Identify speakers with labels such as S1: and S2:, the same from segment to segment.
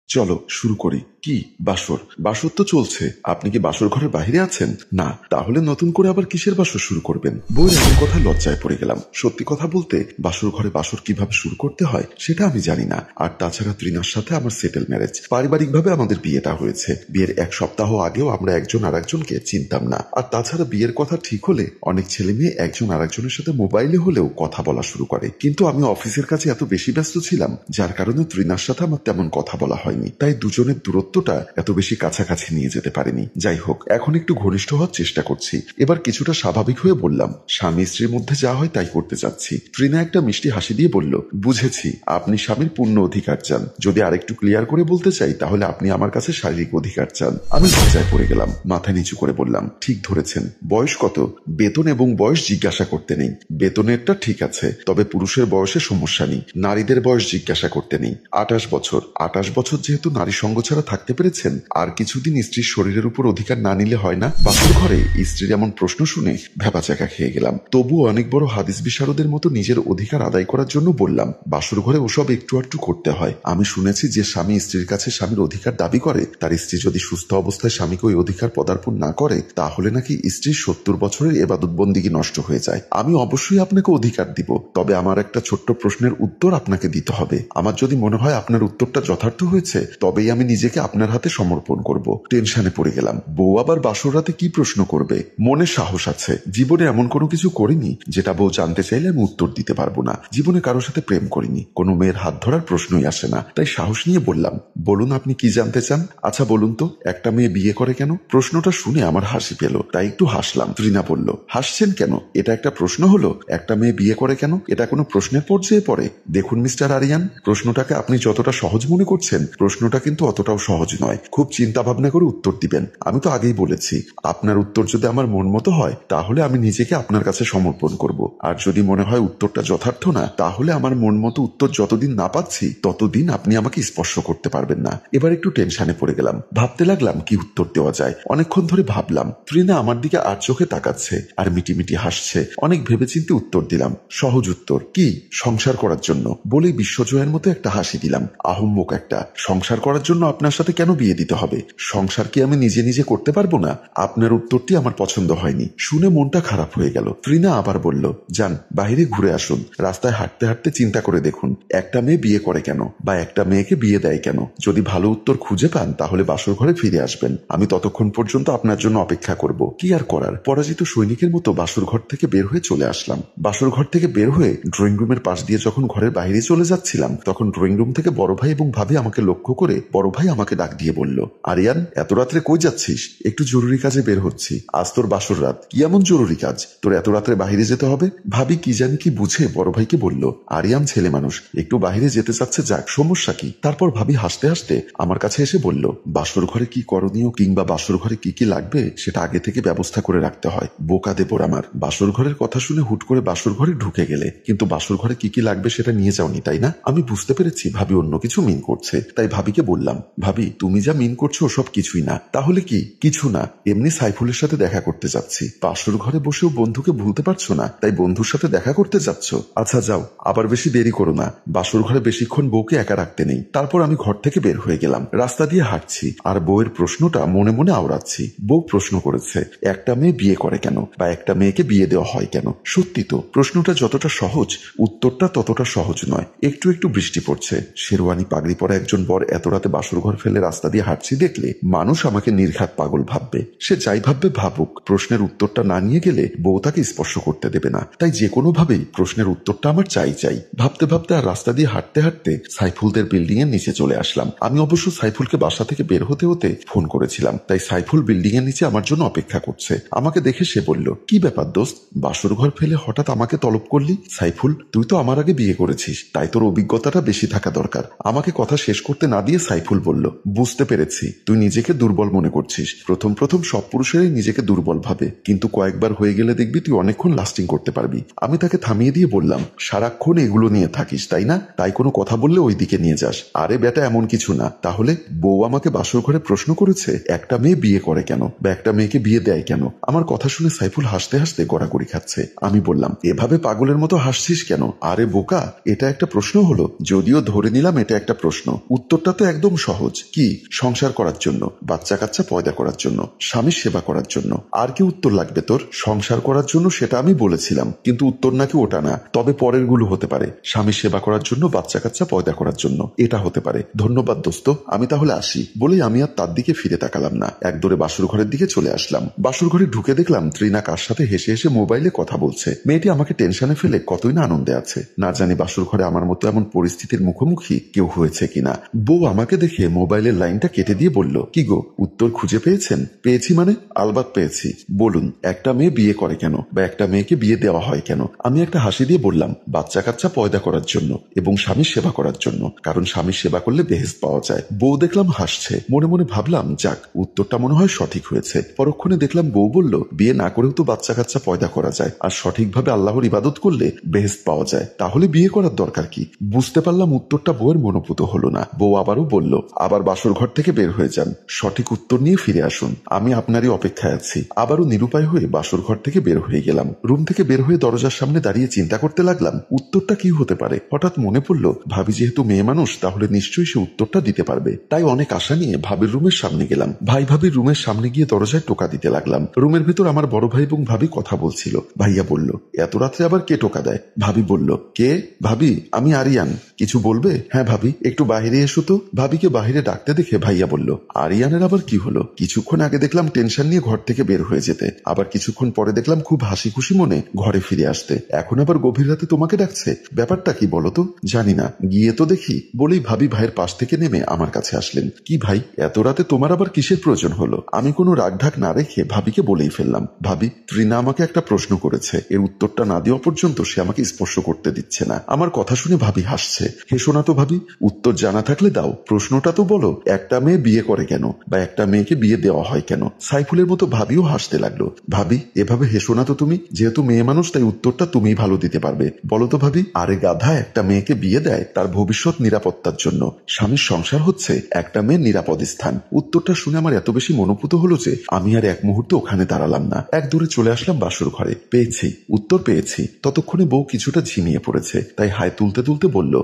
S1: চলো শুরু করি। কি বাসর? বাসর তো চলছে, আপনি কি বাসর ঘরের বাইরে আছেন? না, তাহলে নতুন করে আবার কিসের বাসর শুরু করবেন? বউয়ের এমন কথা লজ্জায় পড়ে গেলাম। সত্যি কথা বলতে বাসর ঘরে বাসর কিভাবে শুরু করতে হয় সেটা আমি জানি না। আর তাছাড়া ত্রিনার সাথে আমার সেটেল ম্যারেজ, পারিবারিকভাবে আমাদের বিয়েটা হয়েছে। বিয়ের এক সপ্তাহ আগেও আমরা একজন আর একজনকে চিনতাম না। আর তাছাড়া বিয়ের কথা ঠিক হলে অনেক ছেলে মেয়ে একজন আর একজনের সাথে মোবাইলে হলেও কথা বলা শুরু করে, কিন্তু আমি অফিসের কাছে এত বেশি ব্যস্ত ছিলাম যার কারণে ত্রিনার সাথে আমার তেমন কথা বলা হয়নি, তাই দুজনের দূরত্বটা এত বেশি কাছাকাছি নিয়ে যেতে পারেনি। যাই হোক, এখন একটু ঘনিষ্ঠ হওয়ার চেষ্টা করছি। এবার কিছুটা স্বাভাবিক হয়ে বললাম, স্বামী স্ত্রীর মধ্যে যা হয় তাই করতে চাচ্ছি। ত্রিনা একটা মিষ্টি হাসি দিয়ে বলল, বুঝেছি, আপনি স্বামীর পূর্ণ অধিকার চান। যদি আরেকটু ক্লিয়ার করে বলতে চাই তাহলে আপনি আমার কাছে শারীরিক অধিকার চান। আমি লজ্জায় পড়ে গেলাম, মাথা নিচু করে বললাম, ঠিক ধরেছেন। বয়স কত? বেতন এবং বয়স জিজ্ঞাসা করতে নেই। বেতনেরটা ঠিক আছে, তবে পুরুষের বয়সে সমস্যা নেই। নারীদের বয়স জিজ্ঞাসা করতে নেই। 28 বছর। 28 বছর যেহেতু নারী সঙ্গ ছাড়া থাকতে পেরেছেন, আর কিছুদিন স্ত্রীর শরীরের উপর অধিকার না নিলে হয় না? বাসর ঘরে স্ত্রীর এমন প্রশ্ন শুনে ভ্যাবাচাকা খেয়ে গেলাম। তবুও অনেক বড় হাদিস বিশারদের মতো নিজের অধিকার আদায় করার জন্য বললাম, বাসর ঘরে ওসব একটু আধটু করতে হয়। আমি শুনেছি যে স্বামী স্ত্রীর কাছে স্বামীর অধিকার দাবি করে, তার স্ত্রী যদি সুস্থ অবস্থায় স্বামীকে ওই অধিকার পদার্পণ না করে তাহলে নাকি স্ত্রীর 70 বছরের এবাদত বন্দিগি নষ্ট হয়ে যায়। আমি অবশ্যই আপনাকে অধিকার দিব, তবে আমার একটা ছোট্ট প্রশ্নের উত্তর আপনাকে দিতে হবে। আমার যদি মনে হয় আপনার উত্তরটা যথার্থ হয়েছে তবেই আমি নিজেকে আপনার হাতে সমর্পণ করব। টেনশনে পড়ে গেলাম, বউ আবার বাসর রাতে কি প্রশ্ন করবে? মনে সাহস আছে, জীবনে এমন কোনো কিছু করিনি যেটা বউ জানতে চাইলে আমি উত্তর দিতে পারবো না। জীবনে কারোর সাথে প্রেম করিনি, কোনো মেয়ের হাত ধরার প্রশ্নই আসে না। তাই সাহস নিয়ে বললাম, বলুন আপনি কি জানতে চান? আচ্ছা বলুন তো, একটা মেয়ে বিয়ে করে কেন? প্রশ্নটা শুনে আমার হাসি পেল, তাই একটু হাসলাম। ত্রিনা বলল, হাসছেন কেন? এটা একটা প্রশ্ন হলো? একটা মেয়ে বিয়ে করে কেন? এটা কোনো প্রশ্নের পর্যায়ে পড়ে? দেখুন মিস্টার আরিয়ান, প্রশ্নটাকে আপনি যতটা সহজ মনে করছেন প্রশ্নটা কিন্তু অতটাও সহজ নয়। খুব চিন্তা ভাবনা করে উত্তর দিবেন। আমি তো আগেই বলেছি, আপনার উত্তর যদি আমার মন মতো হয় তাহলে আমি নিজেকে আপনার কাছে সমর্পণ করব, আর যদি মনে হয় উত্তরটা যথার্থ না তাহলে আমার মন মতো উত্তর যতদিন না পাচ্ছি ততদিন আপনি আমাকে স্পর্শ করতে পারবেন না। এবার একটু টেনশনে পড়ে গেলাম, ভাবতে লাগলাম কি উত্তর দেওয়া যায়। অনেকক্ষণ ধরে ভাবলাম। ত্রিনা আমার দিকে আর চোখে তাকাচ্ছে আর মিটিমিটি হাসছে। অনেক ভেবেচিন্তে উত্তর দিলাম, সহজ উত্তর। কি? সংসার করার জন্য। বলেই বিশ্বজয়ের মতো একটা হাসি দিলাম। আহম্মক একটা। সংসার করার জন্য আপনার সাথে কেন বিয়ে দিতে হবে? সংসার কি আমি নিজে নিজে করতে পারবো না? আপনার উত্তরটি আমার পছন্দ হয়নি। শুনে মনটা খারাপ হয়ে গেল। ত্রিনা আবার বলল, যান বাইরে ঘুরে আসুন, রাস্তায় হাঁটতে হাঁটতে চিন্তা করে দেখুন একটা মেয়ে বিয়ে করে কেন, বা একটা মেয়েকে বিয়ে দেয় কেন। যদি ভালো উত্তর খুঁজে পান তাহলে বাসর ঘরে ফিরে আসবেন। আমি ততক্ষণ পর্যন্ত আপনার জন্য অপেক্ষা করব। কি আর করার, পরাজিত সৈনিকের মতো বাসর ঘর থেকে বের হয়ে চলে আসলাম। বাসর ঘর থেকে বের হয়ে ড্রয়িং রুমের পাশ দিয়ে যখন ঘরের বাইরে চলে যাচ্ছিলাম তখন ড্রয়িং রুম থেকে বড় ভাই এবং ভাবি আমাকে লক্ষ্য করে বড় ভাই আমাকে ডাক দিয়ে বলল, আরিয়ান এত রাত্রে কই যাচ্ছিস? একটু জরুরি কাজে বের হচ্ছি। আজ তোর বাসর রাত। কি এমন জরুরি কাজ তোর এত রাত্রে বাহিরে যেতে হবে? ভাবি কি জানি কি বুঝে বড় ভাইকে বলল, আরিয়ান ছেলে মানুষ, একটু বাহিরে যেতে চাচ্ছে, যাক, সমস্যা কি? তারপর ভাবি হাসতে হাসতে আমার কাছে এসে বলল, বাসর ঘরে কি করণীয় কিংবা বাসর ঘরে কি কি লাগবে সেটা আগে থেকে ব্যবস্থা করে রাখতে হয়। বোকা দেবর আমার, বাসর ঘরের কথা শুনে হুট করে বাসর ঘরে ঢুকে গেলে, কিন্তু বাসর ঘরে কি কি লাগবে সেটা নিয়ে যাওনি, তাই না? আমি বুঝতে পেরেছি ভাবি অন্য কিছু মিন করছে, তাই ভাবিকে বললাম, ভাবি তুমি যা মিন করছো সব কিছুই না। তাহলে কি? কিছু না, এমনি সাইফুলের সাথে দেখা করতে যাচ্ছি। বাসর ঘরে বসেও বন্ধুকে ভুলতে পারছো না, তাই বন্ধুর সাথে দেখা করতে যাচ্ছ? আচ্ছা যাও, আবার বেশি দেরি করো না। বাসর ঘরে বেশিক্ষণ বউকে একা রাখতে নেই। তারপর আমি ঘর থেকে বের হয়ে গেলাম। রাস্তা দিয়ে হাঁটছি আর বউয়ের প্রশ্নটা মনে মনে আওড়াচ্ছি। বউ প্রশ্ন করেছে, একটা মেয়ে বিয়ে করে কেন, বা একটা মেয়েকে বিয়ে দেওয়া হয় কেন? সত্যি তো, প্রশ্নটা যতটা সহজ উত্তরটা ততটা সহজ নয়। একটু একটু বৃষ্টি পড়ছে। শেরওয়ানি পাগড়ি পরা একজন বর এত রাতে বাসর ঘর ফেলে রাস্তা দিয়ে হাঁটছি দেখলে মানুষ আমাকে নির্ঘাত পাগল ভাববে। সে যাই ভাববে ভাবুক, প্রশ্নের উত্তরটা না নিয়ে গেলে বউ তাকে স্পর্শ করতে দেবে না। তাই যে কোনো ভাবেই প্রশ্নের উত্তরটা আমার চাই। ভাবতে ভাবতে আর রাস্তা দিয়ে হাঁটতে হাঁটতে সাইফুলদের বিল্ডিং এর নিচে চলে আসলাম। আমি অবশ্য সাইফুলকে বাসা থেকে বের হতে হতে ফোন করেছিলাম, তাই সাইফুল বিল্ডিং এর নিচে আমার জন্য অপেক্ষা করছে। আমাকে দেখে সে বলল, কি ব্যাপার দোস্ত, বাসর ঘর ফেলে হঠাৎ আমাকে তলব করলি? সাইফুল, তুই তো আমার আগে বিয়ে করেছিস, তাই তোর অভিজ্ঞতাটা বেশি থাকা দরকার। আমাকে কথা শেষ করতে না দিয়ে সাইফুল বলল, বুঝতে পেরেছি তুই নিজেকে দুর্বল মনে করছিস। প্রথম প্রথম সব পুরুষেরই নিজেকে দুর্বল ভাবে, কিন্তু কয়েকবার হয়ে গেলে দেখবি তুই অনেকক্ষণ লাস্টিং করতে পারবি। আমি তাকে থামিয়ে দিয়ে বললাম, সারাক্ষণ এগুলো নিয়ে থাকিস তাই না? তাই কোনো কথা বললে ওই দিকে নিয়ে যাস। আরে বেটা এমন কিছু না। তাহলে বউ আমাকে বাসর ঘরে প্রশ্ন করেছে একটা মেয়ে বিয়ে করে কেন বা একটা মেয়েকে বিয়ে দেয় কেন। আমার কথা শুনে সাইফুল হাসতে হাসতে গড়াগড়ি খাচ্ছে। আমি বললাম, এভাবে পাগলের মতো হাসছিস কেন? আরে বোকা, এটা একটা প্রশ্ন হলো? যদিও ধরে নিলাম এটা একটা প্রশ্ন, উত্তরটা তো একদম সহজ। কি? সংসার করার জন্য, বাচ্চা কাচ্চা পয়দা করার জন্য, স্বামীর সেবা করার জন্য। আর কি উত্তর লাগবে তোর? সংসার করার জন্য সেটা আমি বলেছিলাম, কিন্তু উত্তর নাকি ওটা না। তবে পরের গুলো হতে পারে, স্বামীর সেবা করার জন্য, বাচ্চা কাচ্চা পয়দা করার জন্য, এটা হতে পারে। ধন্যবাদ দোস্ত, আমি তাহলে আসি। বলেই আমি আর তার দিকে ফিরে তাকালাম না, একদৌড়ে বাসুর ঘরের দিকে চলে আসলাম। বাসুর ঘরে ঢুকে দেখলাম ত্রিনা কার সাথে হেসে হেসে মোবাইলে কথা বলছে। মেয়েটি আমাকে টেনশনে ফেলে কতই না আনন্দে আছে। না জানি বাসুর ঘরে আমার মতো এমন পরিস্থিতির মুখোমুখি কেউ হয়েছে কিনা। বউ আমাকে দেখে মোবাইলের লাইনটা কেটে দিয়ে বলল, কি গো, উত্তর খুঁজে পেয়েছেন? পেয়েছি মানে? আলবাত পেয়েছি। বলুন, একটা মেয়ে বিয়ে করে কেন বা একটা মেয়েকে বিয়ে দেওয়া হয় কেন? আমি একটা হাসি দিয়ে বললাম, বাচ্চা কাচ্চা পয়দা করার জন্য এবং স্বামীর সেবা করার জন্য, কারণ স্বামীর সেবা করলে বেহেশত পাওয়া যায়। বউ দেখলাম হাসছে। মনে মনে ভাবলাম, যাক, উত্তরটা মনে হয় সঠিক হয়েছে। পরক্ষণে দেখলাম বউ বলল, বিয়ে না করেও তো বাচ্চা কাচ্চা পয়দা করা যায়, আর সঠিকভাবে আল্লাহর ইবাদত করলে বেহেশত পাওয়া যায়। তাহলে বিয়ে করার দরকার কি? বুঝতে পারলাম উত্তরটা বউয়ের মনোপুত হলো না। বউ আবারও বলল, আবার বাসর ঘর থেকে বের হয়ে যান, সঠিক উত্তর নিয়ে ফিরে আসুন, আমি আপনারই অপেক্ষায় আছি। আবারও নিরুপায় হয়ে বাসর ঘর থেকে বের হয়ে গেলাম। রুম থেকে বের হয়ে দরজার সামনে দাঁড়িয়ে চিন্তা করতে লাগলাম, উত্তরটা কি হতে পারে। হঠাৎ মনে পড়ল, ভাবি যেহেতু মেয়ে মানুষ, তাহলে নিশ্চয়ই সে উত্তরটা দিতে পারবে। তাই অনেক আশা নিয়ে ভাবির রুমের সামনে গেলাম। ভাই ভাবির রুমের সামনে গিয়ে দরজায় টোকা দিতে লাগলাম। রুমের ভেতর আমার বড় ভাই এবং ভাবি কথা বলছিল। ভাইয়া বলল, এত রাত্রে আবার কে টোকা দেয়? ভাবি বলল, কে? ভাবি, আমি আরিয়ান। কিছু বলবে? হ্যাঁ ভাবি, একটু বাইরে এসো তো। ভাবিকে বাইরে ডাকতে দেখে ভাইয়া বলল, আরিয়ানের আবার কি হলো? কিছুক্ষণ আগে দেখলাম টেনশন নিয়ে ঘর থেকে বের হয়ে যেতে, আবার কিছুক্ষণ পরে দেখলাম খুব হাসি খুশি মনে ঘরে ফিরে আসতে, এখন আবার গভীর রাতে তোমাকে ডাকছে। ব্যাপারটা কি বলো তো? জানি না, গিয়ে তো দেখি। বলেই ভাবি ভাইয়ের পাশ থেকে নেমে আমার কাছে আসলেন। কি ভাই, এত রাতে তোমার আবার কিসের প্রয়োজন হলো? আমি কোনো রাগঢাক না রেখে ভাবিকে বলেই ফেললাম, ভাবি, ত্রিনা আমাকে একটা প্রশ্ন করেছে, এর উত্তরটা না দেওয়া পর্যন্ত সে আমাকে স্পর্শ করতে দিচ্ছে না। আমার কথা শুনে ভাবি হাসছে। হেসো না তো ভাবি, উত্তর জানা থাকলে দাও, প্রশ্নটা তো বলো, একটা মেয়ে বিয়ে করে কেন বা একটা মেয়েকে বিয়ে দেওয়া হয় কেন? সাইফুলের মতো ভাবিও হাসতে লাগলো। ভাবি, এভাবে হেসো না তো তুমি, যেহেতু মেয়ে মানুষ তাই উত্তরটা তুমিই ভালো দিতে পারবে। বলো তো ভাবি। আরে গাধা, একটা মেয়েকে বিয়ে দেয় তার ভবিষ্যৎ নিরাপত্তার জন্য। স্বামীর সংসার হচ্ছে একটা মেয়ের নিরাপদ স্থান। উত্তরটা শুনে আমার এত বেশি মনোপুত হলো যে আমি আর এক মুহূর্তে ওখানে দাঁড়ালাম না, এক দৌড়ে চলে আসলাম বাসর ঘরে। পেয়েছি, উত্তর পেয়েছি। ততক্ষণে বউ কিছুটা ঝিমিয়ে পড়েছে, তাই হাই তুলতে তুলতে বলল,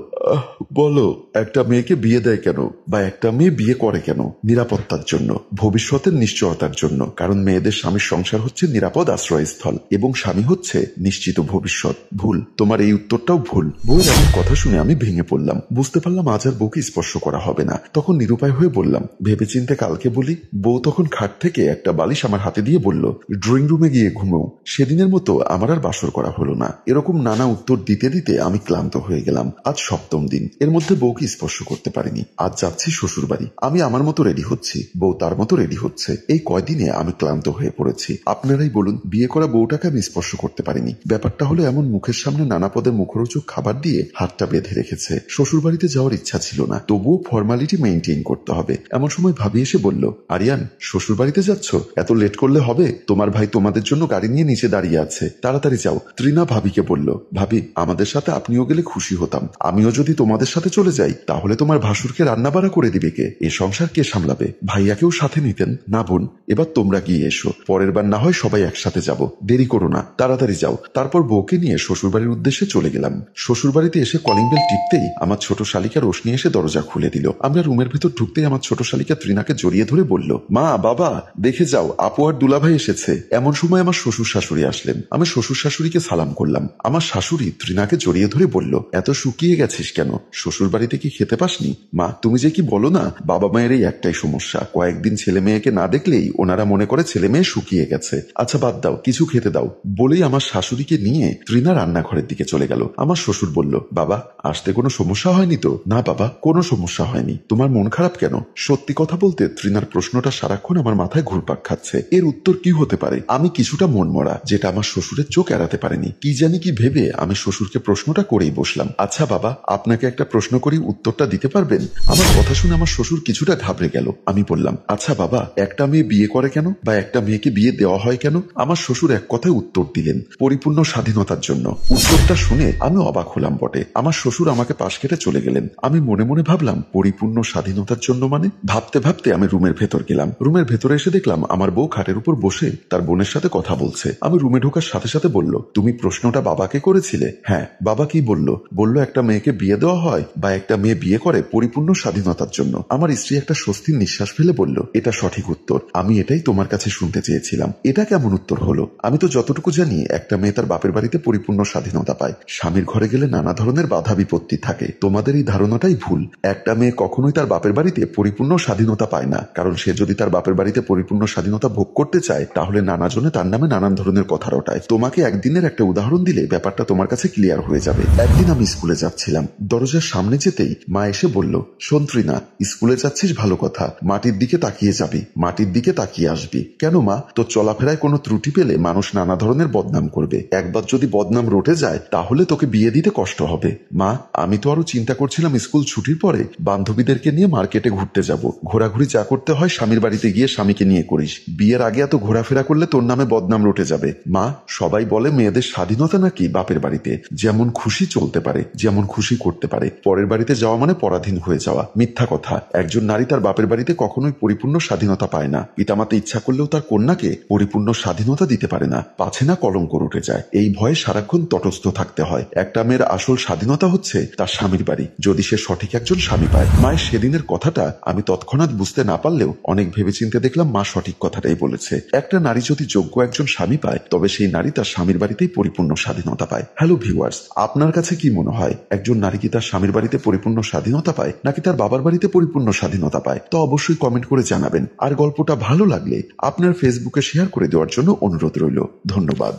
S1: বলো, একটা মেয়েকে বিয়ে দেয় কেন বা একটা মেয়ে বিয়ে করে কেন? নিরাপত্তার জন্য, ভবিষ্যতের নিশ্চয়তার জন্য, কারণ মেয়েদের স্বামীর সংসার হচ্ছে নিরাপদ আশ্রয়স্থল এবং স্বামী হচ্ছে নিশ্চিত ভবিষ্যৎ। ভুল, তোমার এই উত্তরটাও ভুল। বউয়ের এমন কথা শুনে আমি ভেঙে পড়লাম। বুঝতে পারলাম আজ আর বউকে স্পর্শ করা হবে না। তখন নিরুপায় হয়ে বললাম, ভেবেচিন্তে কালকে বলি। বউ তখন খাট থেকে একটা বালিশ আমার হাতে দিয়ে বলল, ড্রয়িং রুমে গিয়ে ঘুমোও। সেদিনের মতো আমার আর বাসর করা হলো না। এরকম নানা উত্তর দিতে দিতে আমি ক্লান্ত হয়ে গেলাম। আজ 7ম দিন, এর মধ্যে বউকে স্পর্শ করতে পারিনি। আজ যাচ্ছি শ্বশুর বাড়ি। আমি আমার মতো রেডি হচ্ছি, বউ তার মতো রেডি হচ্ছে। এই কয়দিনে আমি ক্লান্ত হয়ে পড়েছি। আপনারাই বলুন, বিয়ে করা বউটাকে আমি স্পর্শ করতে পারিনি। ব্যাপারটা হলো এমন মুখের সামনে নানা পদে মুখরোচক খাবার দিয়ে হাতটা বেঁধে রেখেছে। শ্বশুর বাড়িতে যাওয়ার ইচ্ছা ছিল না, তবুও ফর্মালিটি মেইনটেইন করতে হবে। এমন সময় ভাবি এসে বলল, আরিয়ান, শ্বশুর বাড়িতে যাচ্ছ? এত লেট করলে হবে? তোমার ভাই তোমাদের জন্য গাড়ি নিয়ে নিচে দাঁড়িয়ে আছে, তাড়াতাড়ি যাও। ত্রিনা ভাবিকে বলল, ভাবি, আমাদের সাথে আপনিও গেলে খুশি হতাম। আমিও যদি তোমাদের সাথে চলে যাই, তাহলে তোমার ভাসুরকে রান্না বাড়া করে দিবে কে? এ সংসার কে সামলাবে? ভাইয়াকেও সাথে নিতেন না। বোন, এবার তোমরা গিয়ে এসো, পরের বার না হয় সবাই একসাথে যাব। দেরি করো না, তাড়াতাড়ি যাও। তারপর বউকে নিয়ে শ্বশুরবাড়ির উদ্দেশ্যে চলে গেলাম। শ্বশুরবাড়িতে এসে কলিং বেল টিপতেই আমার ছোট শালিকা রোশনি এসে দরজা খুলে দিল। আমরা রুমের ভেতর ঢুকতেই আমার ছোট শালিকা ত্রিনাকে জড়িয়ে ধরে বলল, মা, বাবা, দেখে যাও, আপু আর দুলাভাই এসেছে। এমন সময় আমার শ্বশুর শাশুড়ি আসলেন। আমি শ্বশুর শাশুড়িকে সালাম করলাম। আমার শাশুড়ি ত্রিনাকে জড়িয়ে ধরে বলল, এত শুকিয়ে গেছিস কেন? শ্বশুর বাড়িতে কি খেতে পাসনি? মা, তুমি যে কি বলো না, বাবা মায়ের এই একটাই সমস্যা, কয়েকদিন ছেলে মেয়েকে না দেখলেই ওনারা মনে করে ছেলে মেয়ে শুকিয়ে গেছে। আচ্ছা বাদ দাও, কিছু খেতে দাও। বলেই আমার শাশুড়িকে নিয়ে ত্রিনা রান্নাঘরের দিকে চলে গেল। আমার শ্বশুর বলল, বাবা, আসতে কোনো সমস্যা হয়নি তো? না বাবা, কোনো সমস্যা হয়নি। তোমার মন খারাপ কেন? সত্যি কথা বলতে ত্রিনার প্রশ্নটা সারাক্ষণ আমার মাথায় ঘুরপাক খাচ্ছে। এর উত্তর কি হতে পারে? আমি কিছুটা মন মরা, যেটা আমার শ্বশুরের চোখ এড়াতে পারেনি। কি জানি কি ভেবে আমি শ্বশুরকে প্রশ্নটা করেই বসলাম, আচ্ছা বাবা, আপনাকে একটা প্রশ্ন করি, উত্তরটা দিতে পারবেন? আমার কথা শুনে আমার আমার শ্বশুর কিছুটা ঘাবড়ে গেল। আমি বললাম, আচ্ছা বাবা, একটা মেয়ে বিয়ে করে কেন, বা একটা মেয়েকে বিয়ে দেওয়া হয় কেন? আমার শ্বশুর এক কথায় উত্তর দিলেন, পরিপূর্ণ স্বাধীনতার জন্য। উত্তরটা শুনে আমি অবাক হলাম বটে। আমার শ্বশুর আমাকে পাশ কেটে চলে গেলেন। আমি মনে মনে ভাবলাম, পরিপূর্ণ স্বাধীনতার জন্য মানে? ভাবতে ভাবতে আমি রুমের ভেতর গেলাম। রুমের ভেতরে এসে দেখলাম আমার বউ খাটের উপর বসে তার বোনের সাথে কথা বলছে। আমি রুমে ঢোকার সাথে সাথে বলল, তুমি প্রশ্নটা বাবাকে করেছিলে? হ্যাঁ। বাবা কি বলল? বলল একটা মেয়েকে বিয়ে দেওয়া হয় বা একটা মেয়ে বিয়ে করে পরিপূর্ণ স্বাধীনতার জন্য। আমার স্ত্রী একটা স্বস্তির নিঃশ্বাস ফেলে বলল, এটা সঠিক উত্তর। আমি এটাই তোমার কাছে শুনতে চেয়েছিলাম। এটা কেমন উত্তর হলো? আমি তো যতটুকু জানি, একটা মেয়ে তার বাপের বাড়িতে পরিপূর্ণ স্বাধীনতা পায়। স্বামীর ঘরে গেলে নানা ধরনের বাধা বিপত্তি থাকে। তোমাদের এই ধারণাটাই ভুল। একটা মেয়ে কখনোই তার বাপের বাড়িতে পরিপূর্ণ স্বাধীনতা পায় না, কারণ সে যদি তার বাপের বাড়িতে পরিপূর্ণ স্বাধীনতা ভোগ করতে চায়, তাহলে নানা জনে তার নামে নানান ধরনের কথা রটায়। তোমাকে একদিনের একটা উদাহরণ দিলে ব্যাপারটা তোমার কাছে ক্লিয়ার হয়ে যাবে। একদিন আমি স্কুলে যাচ্ছিলাম, দরজার সামনে যেতেই মা এসে বলল, সন্ত্রীনা, স্কুলে যাচ্ছিস ভালো কথা, মাটির দিকে তাকিয়ে যাবি, মাটির দিকে তাকিয়ে আসবি। কেন মা? তোর চলাফেরায় কোনো ত্রুটি পেলে মানুষ নানা ধরনের বদনাম করবে। একবার যদি বদনাম রটে যায়, তাহলে তোকে বিয়ে দিতে কষ্ট হবে। মা, আমি তো আরো চিন্তা করছিলাম স্কুল ছুটির পরে বান্ধবীদেরকে নিয়ে মার্কেটে ঘুরতে যাব। ঘোরাঘুরি যা করতে হয় স্বামীর বাড়িতে গিয়ে স্বামীকে নিয়ে করিস। বিয়ের আগে এত ঘোরাফেরা করলে তোর নামে বদনাম রটে যাবে। মা, সবাই বলে মেয়েদের স্বাধীনতা নাকি বাপের বাড়িতে যেমন খুশি চলতে পারে, যেমন খুশি করতে পারে। পরের বাড়িতে যাওয়া মানে পরাধীন হয়ে যাওয়া। মিথ্যা কথা। একজন নারী তার বাপের বাড়িতে কখনোই পরিপূর্ণ স্বাধীনতা পায় না। পিতামাতা ইচ্ছা করলেও তার কন্যাকে পরিপূর্ণ স্বাধীনতা দিতে পারে না। পাছে না কলঙ্ক রটে যায়। এই ভয়ে সারাক্ষণ তটস্থ থাকতে হয়। একটা মেয়ের আসল স্বাধীনতা হচ্ছে তার স্বামীর বাড়ি, যদি সে সঠিক একজন স্বামী পায়। মায়ের সেদিনের কথাটা আমি তৎক্ষণাৎ বুঝতে না পারলেও অনেক ভেবেচিন্তে দেখলাম মা সঠিক কথাটাই বলেছে। একটা নারী যদি যোগ্য একজন স্বামী পায়, তবে সেই নারী তার স্বামীর বাড়িতেই পরিপূর্ণ স্বাধীনতা পায়। হ্যালো ভিউয়ার্স, আপনার কাছে কি মনে হয়, একজন নারী কি তার স্বামীর বাড়িতে পরিপূর্ণ স্বাধীনতা পায়, নাকি তার বাবার বাড়িতে পরিপূর্ণ স্বাধীনতা পায়? তো অবশ্যই কমেন্ট করে জানাবেন। আর গল্পটা ভালো লাগলে আপনার ফেসবুকে শেয়ার করে দেওয়ার জন্য অনুরোধ রইল। ধন্যবাদ।